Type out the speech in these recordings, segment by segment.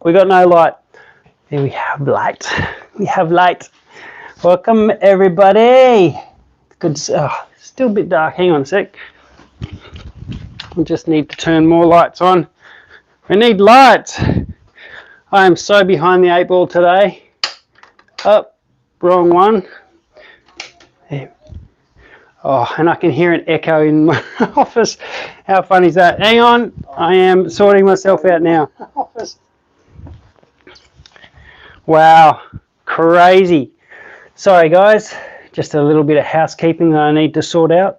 We got no light. Here we have light. We have light. Welcome everybody. Good. Still a bit dark. Hang on a sec. We just need to turn more lights on. We need lights. I am so behind the 8 ball today. Oh, wrong one. There. Oh, and I can hear an echo in my office. How funny is that? Hang on. I am sorting myself out now. Wow, crazy. Sorry guys, just a little bit of housekeeping that I need to sort out.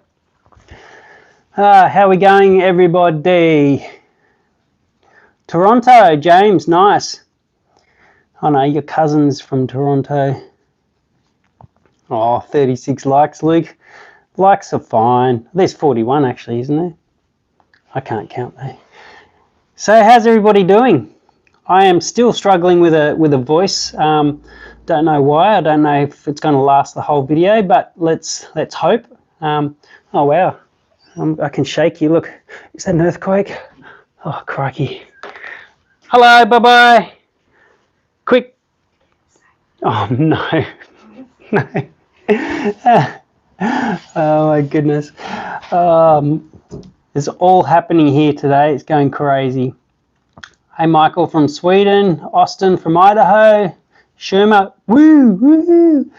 How are we going everybody? Toronto, James, nice. Oh no, your cousin's from Toronto. Oh, 36 likes, Luke. Likes are fine. There's 41 actually, isn't there? I can't count though. So how's everybody doing? I am still struggling with a voice. Don't know why. I don't know if it's going to last the whole video, but let's hope. Oh wow, I can shake you. Look, is that an earthquake? Oh crikey. Hello, bye bye. Quick. Oh no, no. Oh my goodness. It's all happening here today. It's going crazy. Hey Michael from Sweden, Austin from Idaho, Sherma, woo.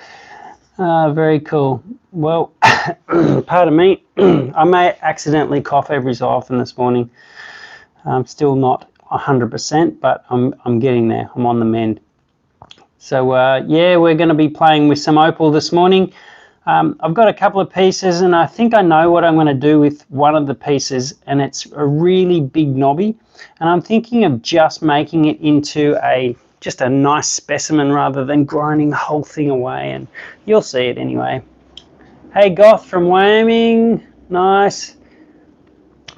Very cool. Well, pardon me. I may accidentally cough every so often this morning. I'm still not 100%, but I'm getting there. I'm on the mend. So yeah, we're going to be playing with some opal this morning. I've got a couple of pieces and I think I know what I'm going to do with one of the pieces, and it's a really big knobby, and I'm thinking of just making it into just a nice specimen rather than grinding the whole thing away, and you'll see it anyway. Hey Goth from Wyoming, nice.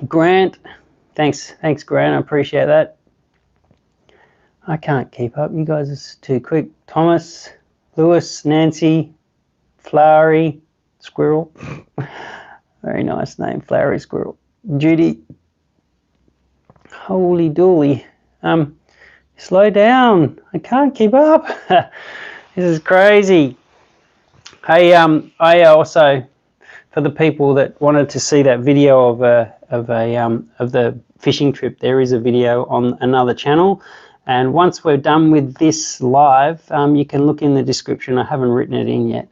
Grant, thanks Grant, I appreciate that. I can't keep up, you guys are too quick. Thomas, Lewis, Nancy, Flowery Squirrel, very nice name, Flowery Squirrel. Judy, holy dooly, slow down, I can't keep up. This is crazy. Hey, I also, for the people that wanted to see that video of the fishing trip, there is a video on another channel, and once we're done with this live, you can look in the description. I haven't written it in yet.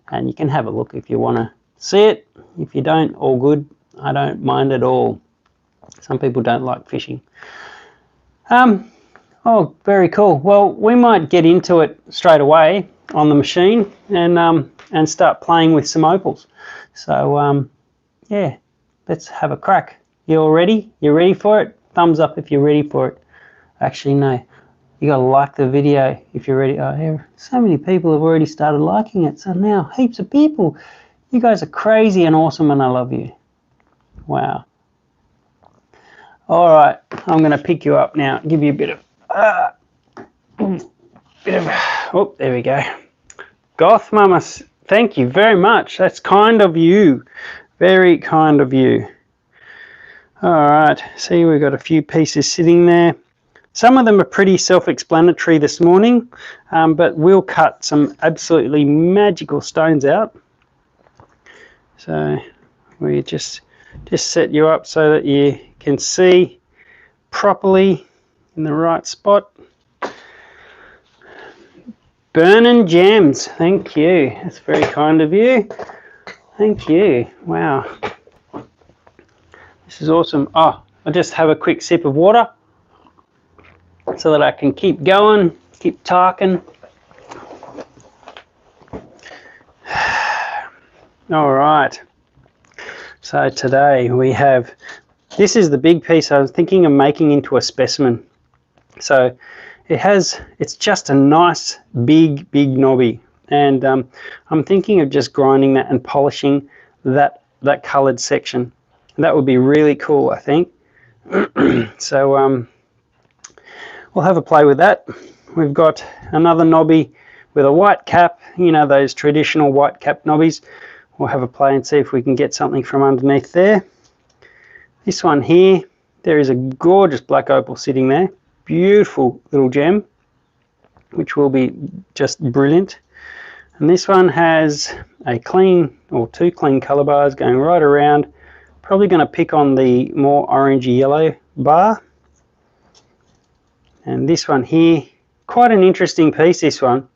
And you can have a look if you want to see it. If you don't, all good. I don't mind at all. Some people don't like fishing. Oh, very cool. Well, we might get into it straight away on the machine and start playing with some opals. So yeah, let's have a crack. You all ready? You ready for it? Thumbs up if you're ready for it. Actually, no. You gotta like the video if you're ready. Oh, here, so many people have already started liking it. So now heaps of people. You guys are crazy and awesome, and I love you. Wow. All right, I'm gonna pick you up now. Give you a bit of, oh, there we go. Goth Mama, thank you very much. That's kind of you. Very kind of you. All right. See, we've got a few pieces sitting there. Some of them are pretty self-explanatory this morning, but we'll cut some absolutely magical stones out. So we just set you up so that you can see properly in the right spot. Burning Gems, thank you. That's very kind of you. Thank you. Wow. This is awesome. Oh, I'll just have a quick sip of water so that I can keep going, keep talking. All right. So today we have, this is the big piece I was thinking of making into a specimen. So it's just a nice big knobby, and I'm thinking of just grinding that and polishing that colored section. That would be really cool, I think. So we'll have a play with that. We've got another knobby with a white cap, you know, those traditional white cap knobbies. We'll have a play and see if we can get something from underneath there. This one here, there is a gorgeous black opal sitting there. beautiful little gem, which will be just brilliant. And this one has a clean, or two clean color bars going right around. Probably going to pick on the more orangey yellow bar. And this one here, quite an interesting piece, this one.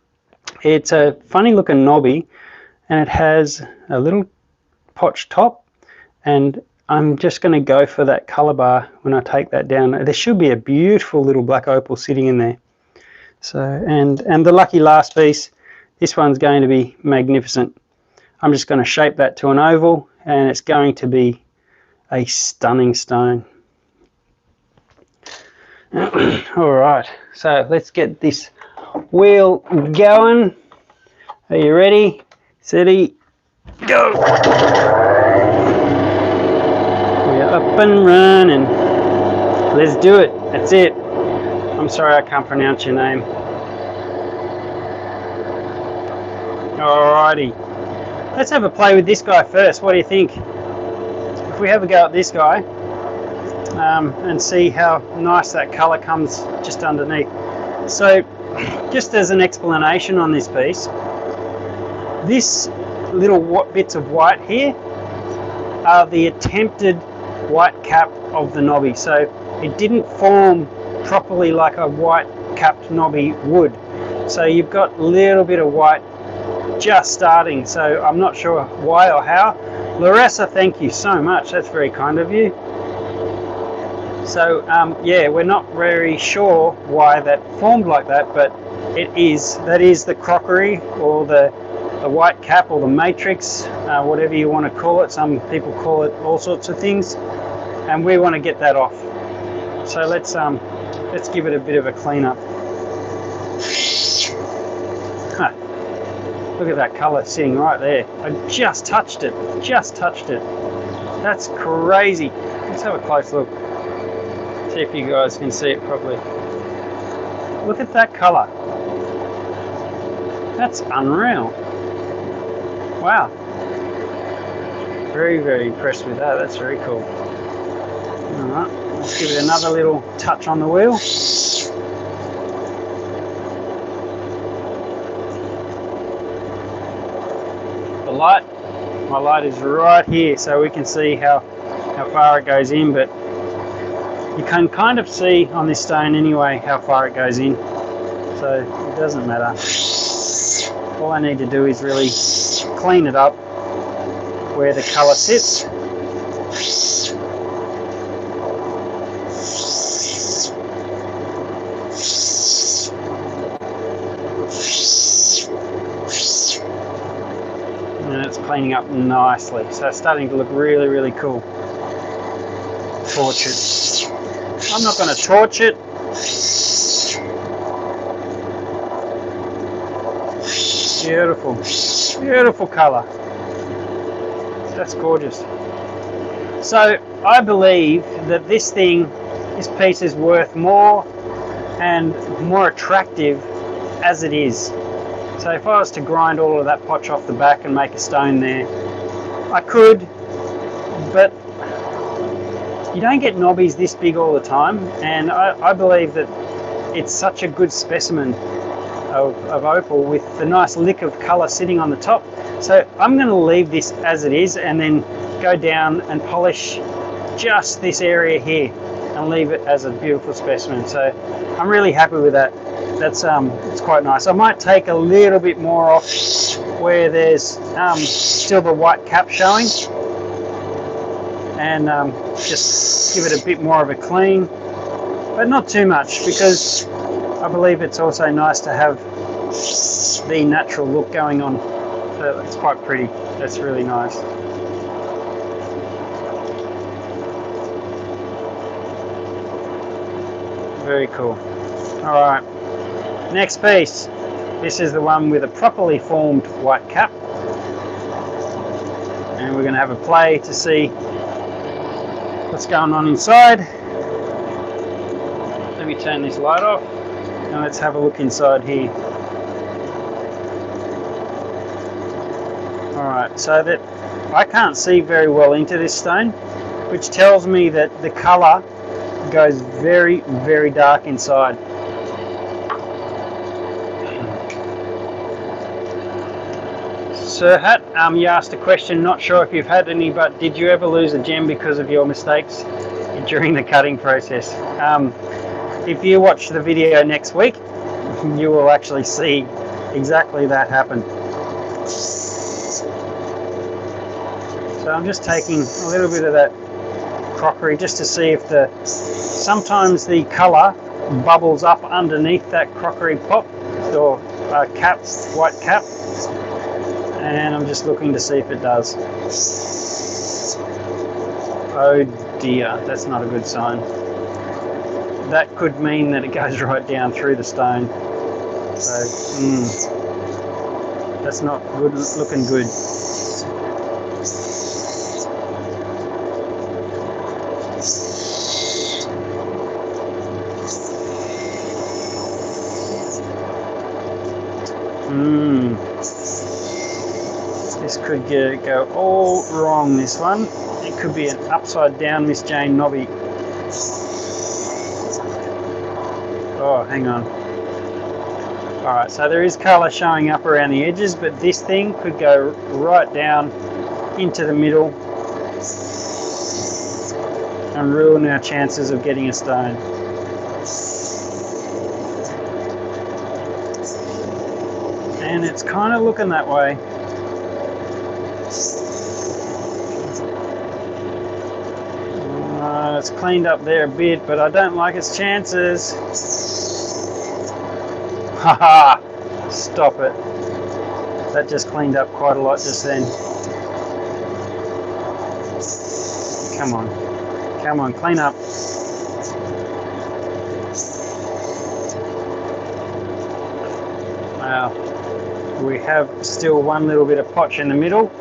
It's a funny looking knobby, and it has a little potch top, and I'm just going to go for that color bar when I take that down. There should be a beautiful little black opal sitting in there. So, and the lucky last piece, this one's going to be magnificent. I'm just going to shape that to an oval, and it's going to be a stunning stone. All right, so let's get this wheel going. Are you ready? Steady, go! We are up and running. Let's do it. That's it. I'm sorry I can't pronounce your name. Alrighty. Let's have a play with this guy first. What do you think? If we have a go at this guy and see how nice that colour comes just underneath. So, just as an explanation on this piece, this little bits of white here are the attempted white cap of the knobby. So it didn't form properly like a white capped knobby would. So you've got a little bit of white just starting. So I'm not sure why or how. Larissa, thank you so much. That's very kind of you. So yeah, we're not very sure why that formed like that, but that is the crockery, or the white cap, or the matrix, whatever you want to call it. Some people call it all sorts of things, and we want to get that off. So let's give it a bit of a clean up. Huh. Look at that colour sitting right there. I just touched it. Just touched it. That's crazy. Let's have a close look. See if you guys can see it properly. Look at that colour. That's unreal. Wow. Very, very impressed with that. That's very cool. Alright, let's give it another little touch on the wheel. The light, my light is right here, so we can see how far it goes in, but you can kind of see on this stone anyway how far it goes in, so it doesn't matter. All I need to do is really clean it up where the colour sits. And it's cleaning up nicely, so it's starting to look really, really cool. Torch it. I'm not going to torch it. Beautiful, beautiful colour. That's gorgeous. So I believe that this piece is worth more and more attractive as it is. So if I was to grind all of that potch off the back and make a stone there, I could, but you don't get knobbies this big all the time, and I believe that it's such a good specimen of opal with the nice lick of colour sitting on the top. So I'm going to leave this as it is and then go down and polish just this area here and leave it as a beautiful specimen. So I'm really happy with that. That's it's quite nice. I might take a little bit more off where there's still the white cap showing, and just give it a bit more of a clean, but not too much, because I believe it's also nice to have the natural look going on. So it's quite pretty. That's really nice. Very cool. All right, next piece. This is the one with a properly formed white cap, and we're going to have a play to see what's going on inside. Let me turn this light off and let's have a look inside here. Alright, so that I can't see very well into this stone, which tells me that the colour goes very, very dark inside. Sir Hat, you asked a question, not sure if you've had any, but did you ever lose a gem because of your mistakes during the cutting process? If you watch the video next week, you will actually see exactly that happen. So I'm just taking a little bit of that crockery just to see if sometimes the colour bubbles up underneath that crockery pop or cap, white cap, and I'm just looking to see if it does. Oh dear, that's not a good sign. That could mean that it goes right down through the stone. So, that's not good, looking good. This could go all wrong, this one. It could be an upside down Miss Jane Nobby. Oh, hang on. Alright, so there is colour showing up around the edges, but this thing could go right down into the middle and ruin our chances of getting a stone. And it's kind of looking that way. It's cleaned up there a bit, but I don't like its chances. Haha! Stop it. That just cleaned up quite a lot just then. Come on. Come on, clean up. Wow. We have still one little bit of potch in the middle,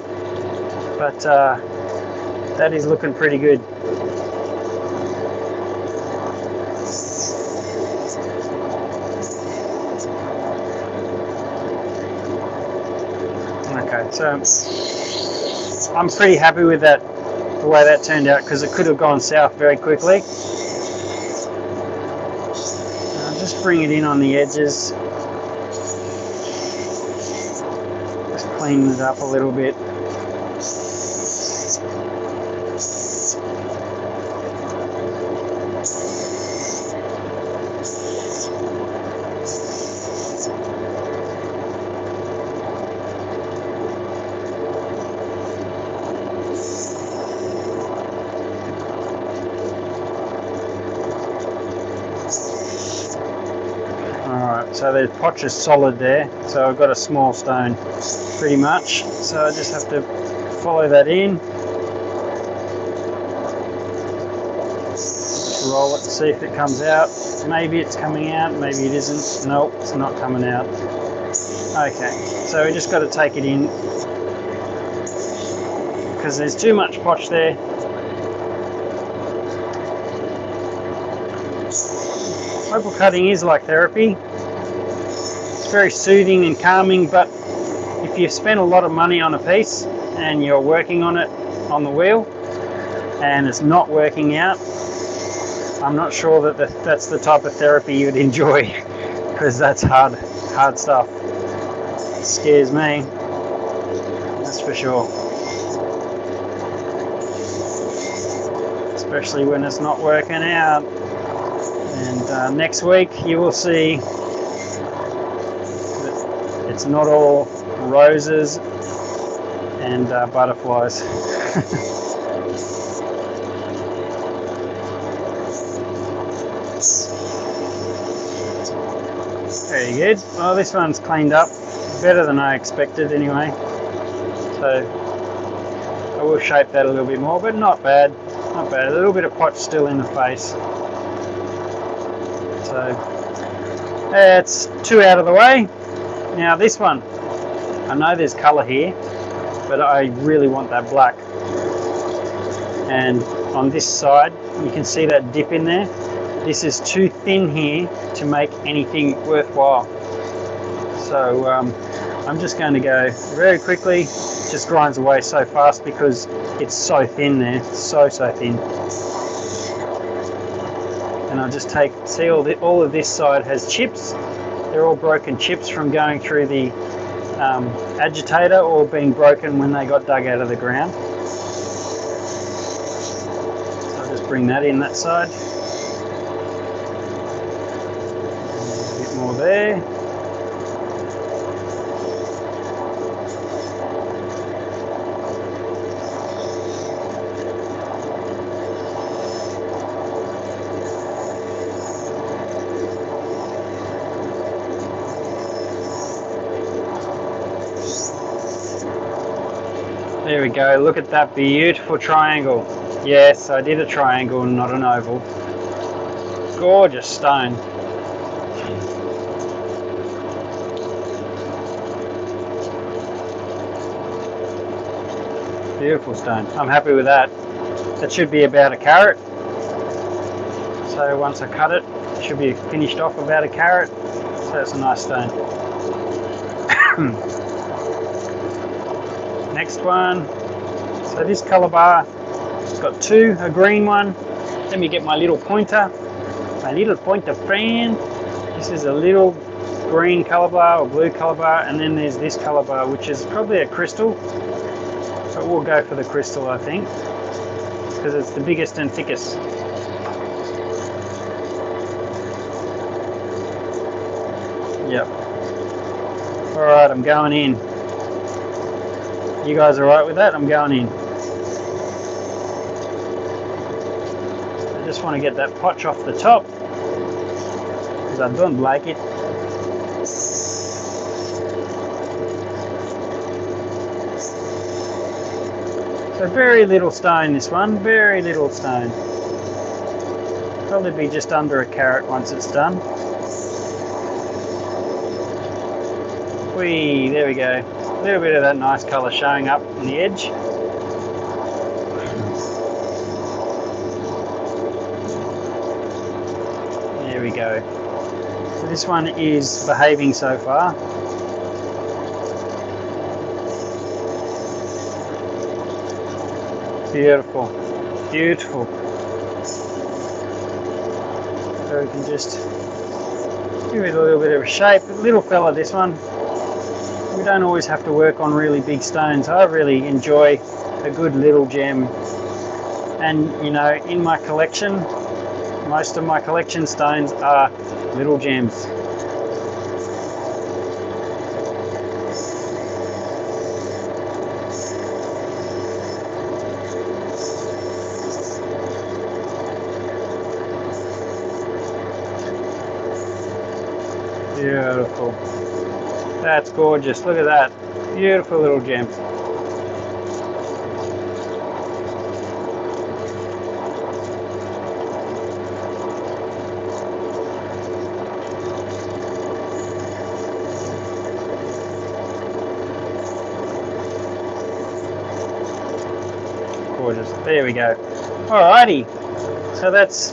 but that is looking pretty good. Okay, so I'm pretty happy with that, the way that turned out, because it could have gone south very quickly. I'll just bring it in on the edges. Just clean it up a little bit. Alright, so the potch is solid there, so I've got a small stone pretty much, so I just have to follow that in, just roll it and see if it comes out. Maybe it's coming out, maybe it isn't. Nope, it's not coming out. Okay, so we just got to take it in because there's too much potch there. Opal cutting is like therapy. It's very soothing and calming, but if you spend a lot of money on a piece and you're working on it on the wheel and it's not working out, I'm not sure that that's the type of therapy you'd enjoy, because that's hard stuff. It scares me, that's for sure. Especially when it's not working out. And next week you will see that it's not all roses and butterflies. Very good. Well, this one's cleaned up better than I expected anyway. So I will shape that a little bit more, but not bad. Not bad. A little bit of potch still in the face. So that's two out of the way. Now this one, I know there's colour here, but I really want that black. And on this side, you can see that dip in there. This is too thin here to make anything worthwhile. So I'm just going to go very quickly. It just grinds away so fast because it's so thin there, so thin. I'll just see all of this side has chips. They're all broken chips from going through the agitator or being broken when they got dug out of the ground. So I'll just bring that in that side. A bit more there. There we go, look at that beautiful triangle. Yes, I did a triangle, not an oval. Gorgeous stone. Beautiful stone. I'm happy with that. That should be about a carat. So once I cut it, it should be finished off about a carat. So it's a nice stone. Next one. So this Calabar, it's got two, a green one. Let me get my little pointer friend. This is a little green Calabar or blue Calabar, and then there's this Calabar, which is probably a crystal. But we'll go for the crystal, I think, because it's the biggest and thickest. Yep. Alright, I'm going in. You guys alright with that? I'm going in. I just want to get that potch off the top because I don't like it. So very little stone, this one, very little stone. Probably be just under a carat once it's done. Whee, there we go. A little bit of that nice colour showing up on the edge. There we go. So this one is behaving so far. Beautiful, beautiful. So we can just give it a little bit of a shape. Little fella, this one. We don't always have to work on really big stones. I really enjoy a good little gem. And you know, in my collection, most of my collection stones are little gems. Beautiful. That's gorgeous. Look at that. Beautiful little gems. Gorgeous. There we go. Alrighty. So that's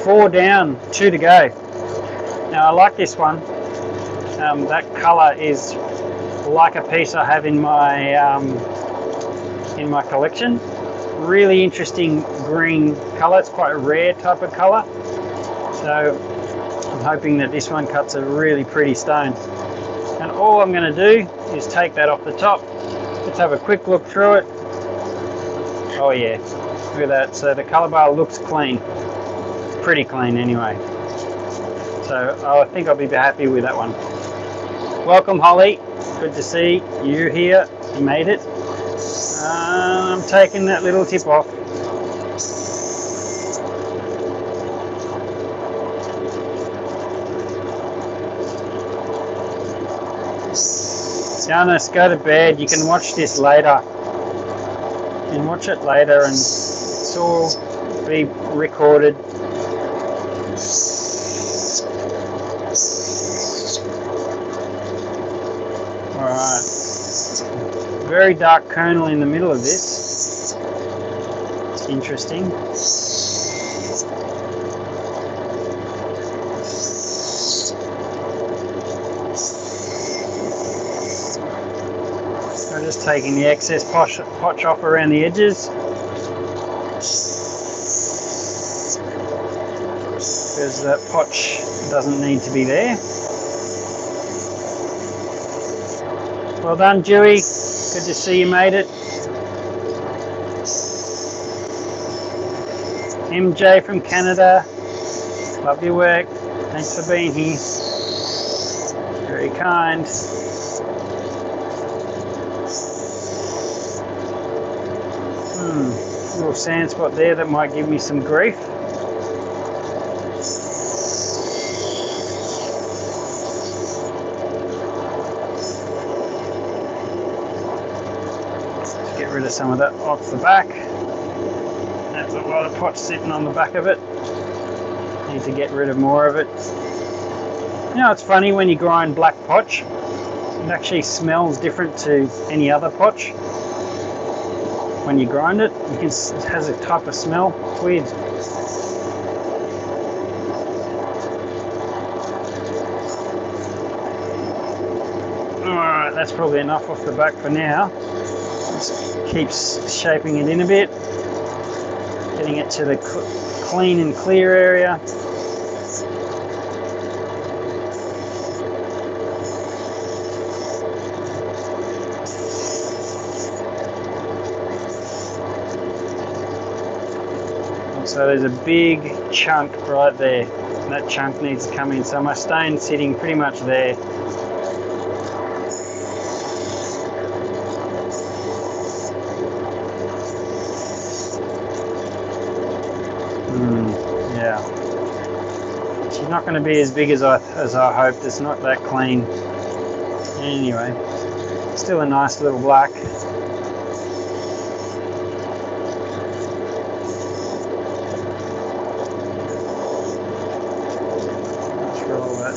4 down, 2 to go. Now I like this one. That colour is like a piece I have in my collection. Really interesting green colour. It's quite a rare type of colour. So I'm hoping that this one cuts a really pretty stone. And all I'm going to do is take that off the top. Let's have a quick look through it. Oh yeah, look at that. So the colour bar looks clean. Pretty clean anyway. So I think I'll be happy with that one. Welcome, Holly. Good to see you here. You made it. I'm taking that little tip off. Giannis, go to bed. You can watch this later. You can watch it later and it's all be recorded. Alright. Very dark kernel in the middle of this. It's interesting. I'm just taking the excess potch off around the edges. that potch doesn't need to be there. Well done, Dewey. Good to see you made it. MJ from Canada. Love your work. Thanks for being here. Very kind. Little sand spot there that might give me some grief. Let's get rid of some of that off the back. That's a lot of potch sitting on the back of it. Need to get rid of more of it. You know, it's funny when you grind black potch, it actually smells different to any other potch. When you grind it, it has a type of smell. It's weird. Alright, that's probably enough off the back for now. Just keeps shaping it in a bit. Getting it to the clean and clear area. So there's a big chunk right there. That chunk needs to come in. So my stone's sitting pretty much there. Yeah. She's not going to be as big as I hoped. It's not that clean. Anyway, still a nice little black.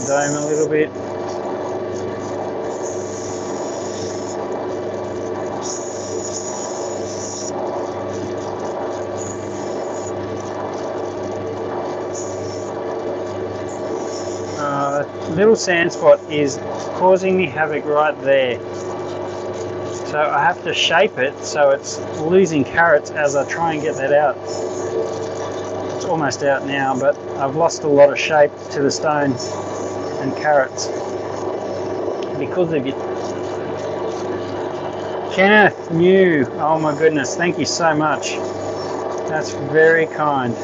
Dome a little bit. Little sand spot is causing me havoc right there. So I have to shape it so it's losing carats as I try and get that out. It's almost out now, but I've lost a lot of shape to the stone and carats because of it. Kenneth New, oh my goodness, thank you so much. That's very kind.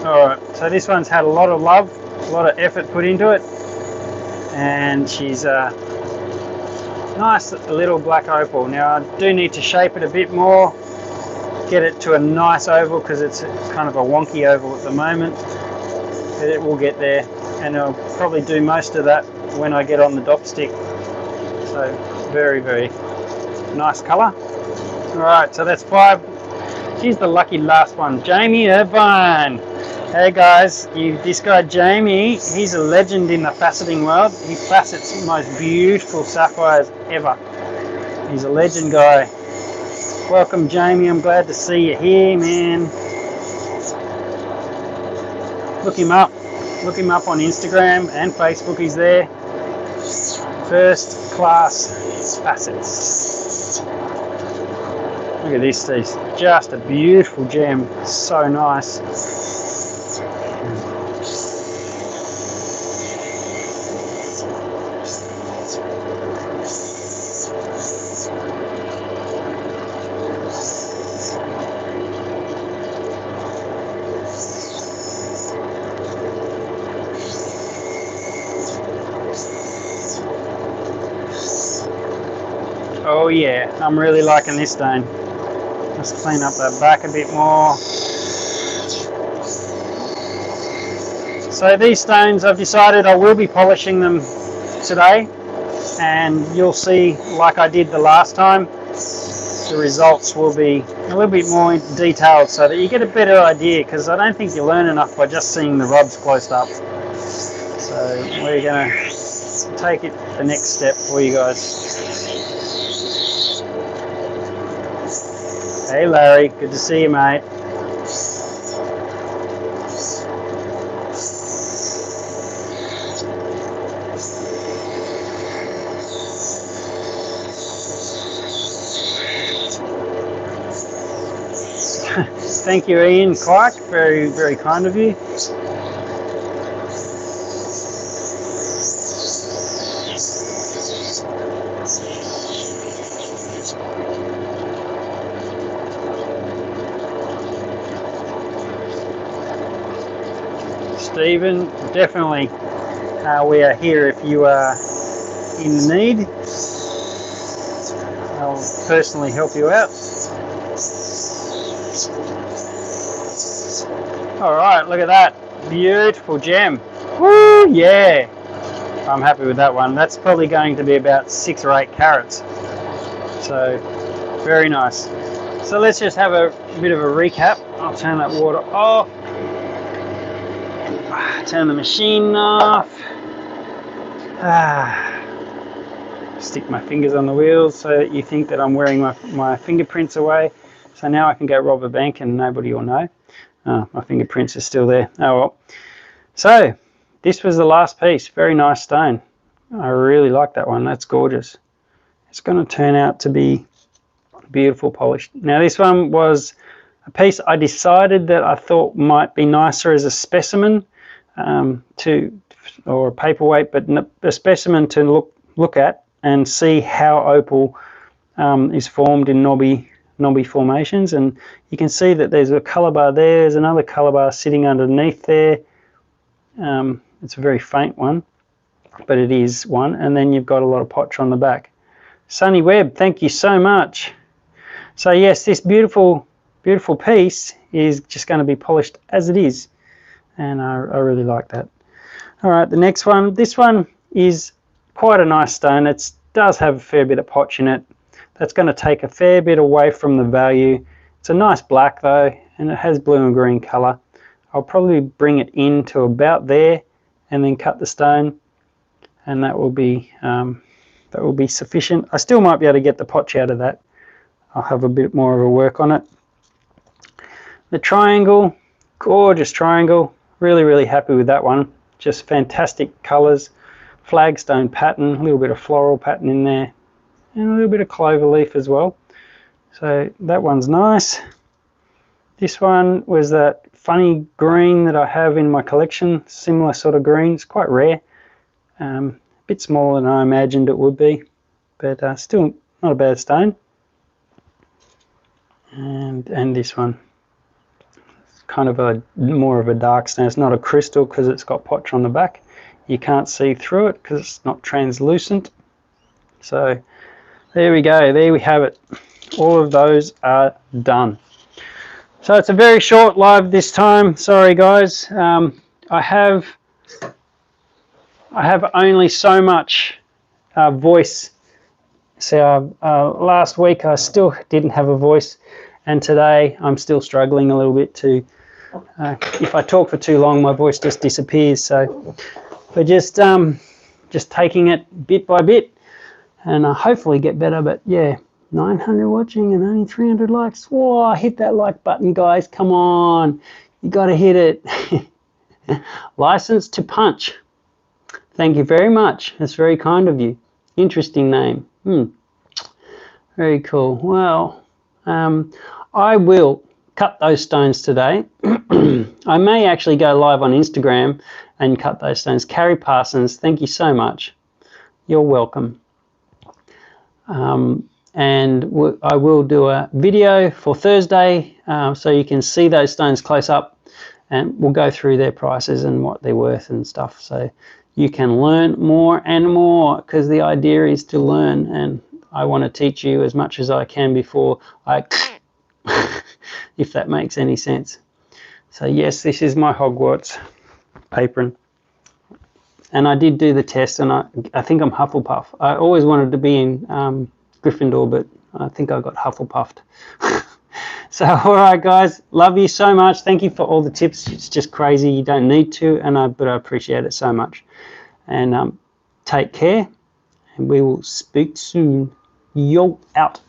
Alright, so this one's had a lot of love, a lot of effort put into it, and she's a nice little black opal. Now I do need to shape it a bit more, get it to a nice oval because it's kind of a wonky oval at the moment, but it will get there, and I'll probably do most of that when I get on the dop stick. So very, very nice colour. Alright, so that's 5. Here's the lucky last one, Jamie Irvine. Hey guys, this guy Jamie, he's a legend in the faceting world. He facets the most beautiful sapphires ever. He's a legend guy. Welcome Jamie, I'm glad to see you here, man. Look him up on Instagram and Facebook, he's there. First class facets. Look at this, he's just a beautiful gem, so nice. Oh yeah, I'm really liking this stone. Let's clean up that back a bit more. So these stones, I've decided I will be polishing them today, and you'll see, like I did the last time, the results will be a little bit more detailed so that you get a better idea, because I don't think you learn enough by just seeing the rods close up. So we're going to take it the next step for you guys. Hey Larry, good to see you, mate. Thank you, Ian Clark. Very, very kind of you. Stephen, definitely we are here if you are in need. I'll personally help you out. All right, look at that. Beautiful gem. Woo, yeah. I'm happy with that one. That's probably going to be about 6 or 8 carats. So, very nice. So let's just have a bit of a recap. I'll turn that water off. Turn the machine off. Stick my fingers on the wheels so that you think that I'm wearing my fingerprints away. So now I can go rob a bank and nobody will know. My fingerprints are still there. Oh well. So this was the last piece. Very nice stone. I really like that one. That's gorgeous. It's going to turn out to be beautiful polished. Now this one was a piece I decided that I thought might be nicer as a specimen or a paperweight, but a specimen to look at and see how opal is formed in knobby formations. And you can see that there's a colour bar there, there's another colour bar sitting underneath there. It's a very faint one, but it is one. And then you've got a lot of potch on the back. Sunny Webb, thank you so much. So yes, this beautiful piece is just going to be polished as it is, and I really like that. All right, the next one. This one is quite a nice stone. It does have a fair bit of potch in it. That's going to take a fair bit away from the value. It's a nice black though, and it has blue and green colour. I'll probably bring it in to about there and then cut the stone, and that will be sufficient. I still might be able to get the potch out of that. I'll have a bit more of a work on it. The triangle, gorgeous triangle. Really, really happy with that one. Just fantastic colours. Flagstone pattern, a little bit of floral pattern in there, and a little bit of clover leaf as well. So that one's nice. This one was that funny green that I have in my collection, similar sort of green. It's quite rare, a bit smaller than I imagined it would be, but still not a bad stone. And this one, it's kind of more of a dark stone. It's not a crystal because it's got potch on the back. You can't see through it because it's not translucent. So there we go, there we have it. All of those are done. So it's a very short live this time. Sorry guys. I have only so much voice. So last week I still didn't have a voice, and today I'm still struggling a little bit to, if I talk for too long my voice just disappears. So we're just taking it bit by bit, and hopefully get better. But yeah, 900 watching and only 300 likes. Whoa, hit that like button guys, come on, you got to hit it. License to Punch, thank you very much, that's very kind of you. Interesting name. Very cool. Well, I will cut those stones today. I may actually go live on Instagram and cut those stones. Carrie Parsons, thank you so much. You're welcome. And I will do a video for Thursday so you can see those stones close up, and we'll go through their prices and what they're worth and stuff, so you can learn more and more, because the idea is to learn, and I want to teach you as much as I can before I if that makes any sense. So yes, this is my Hogwarts apron, and I did do the test, and I think I'm Hufflepuff. I always wanted to be in Gryffindor, but I think I got Hufflepuffed. So all right guys, love you so much. Thank you for all the tips. It's just crazy, you don't need to, but I appreciate it so much. And take care, and we will speak soon. Yo, out.